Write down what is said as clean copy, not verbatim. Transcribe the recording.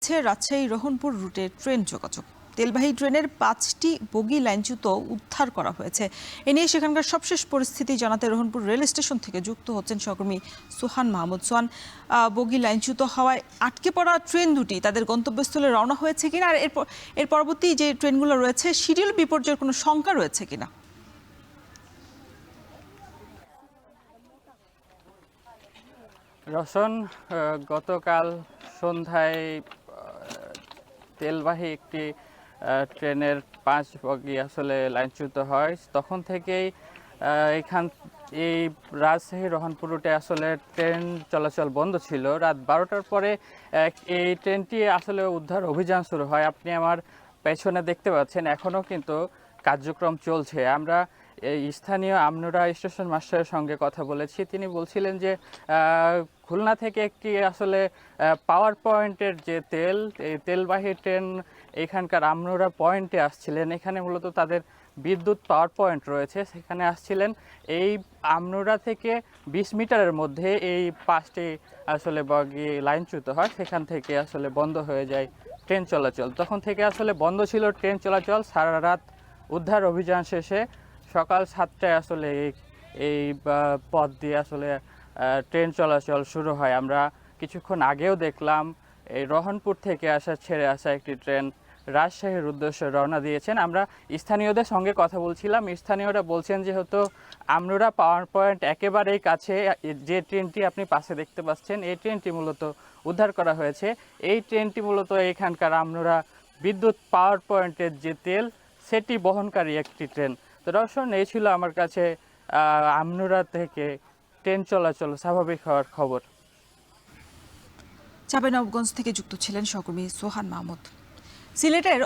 রাজশাহী রহনপুর রুটে ট্রেন যোগাযোগ। তেলবাহী ট্রেনের 5টি বগি লাইনচ্যুত উদ্ধার করা হয়েছে। এ নিয়ে সেখানকার সবশেষ পরিস্থিতি জানাতে রহনপুর রেল স্টেশন থেকে যুক্ত হচ্ছেন সহকর্মী সোহান মাহমুদ। সোহান, বগি লাইনচ্যুত হওয়ায় আটকে পড়া ট্রেন দুটি তাদের গন্তব্যস্থলে রওনা হয়েছে কিনা, আর এর পরবর্তী যে ট্রেনগুলো রয়েছে শিডিউল বিপর্যয়ের কোনো শঙ্কা রয়েছে কিনা? রওশন, গতকাল সন্ধ্যায় তেলবাহী একটি ট্রেনের 5 বগি আসলে লাইনচ্যুত হয়। তখন থেকেই এই রাজশাহী রহনপুর রুটে আসলে ট্রেন চলাচল বন্ধ ছিল। রাত 12টার পরে এই ট্রেনটি আসলে উদ্ধার অভিযান শুরু হয়। আপনি আমার পেছনে দেখতে পাচ্ছেন এখনও কিন্তু কার্যক্রম চলছে। আমরা এই স্থানীয় আমনুরা স্টেশন মাস্টারের সঙ্গে কথা বলেছি। তিনি বলছিলেন যে খুলনা থেকে একটি আসলে পাওয়ার পয়েন্টের যে এই তেলবাহী ট্রেন এখানকার আমনুরা পয়েন্টে আসছিলেন। এখানে মূলত তাদের বিদ্যুৎ পাওয়ার পয়েন্ট রয়েছে, সেখানে আসছিলেন। এই আমনুরা থেকে 20 মিটারের মধ্যে এই 5টি আসলে বগি লাইনচ্যুত হয়। সেখান থেকে আসলে বন্ধ হয়ে যায় ট্রেন চলাচল। তখন থেকে আসলে বন্ধ ছিল ট্রেন চলাচল। সারা রাত উদ্ধার অভিযান শেষে সকাল 7টায় আসলে এই পথ দিয়ে আসলে ট্রেন চলাচল শুরু হয়। আমরা কিছুক্ষণ আগেও দেখলাম এই রহনপুর থেকে ছেড়ে আসা একটি ট্রেন রাজশাহীর উদ্দেশ্যে রওনা দিয়েছেন। আমরা স্থানীয়দের সঙ্গে কথা বলছিলাম। স্থানীয়রা বলছেন যেহেতু আমনুরা পাওয়ার পয়েন্ট একেবারেই কাছে, যে ট্রেনটি আপনি পাশে দেখতে পাচ্ছেন এই ট্রেনটি মূলত উদ্ধার করা হয়েছে। এই ট্রেনটি মূলত এখানকার আমনুরা বিদ্যুৎ পাওয়ার পয়েন্টের যে তেল সেটি বহনকারী একটি ট্রেন। তো রওশন, এই ছিল আমার কাছে আমনুরা থেকে ট্রেন চলাচল স্বাভাবিক হওয়ার খবর। চাঁপাইনবাবগঞ্জ থেকে যুক্ত ছিলেন সহকর্মী সোহান মাহমুদ। সিলেটের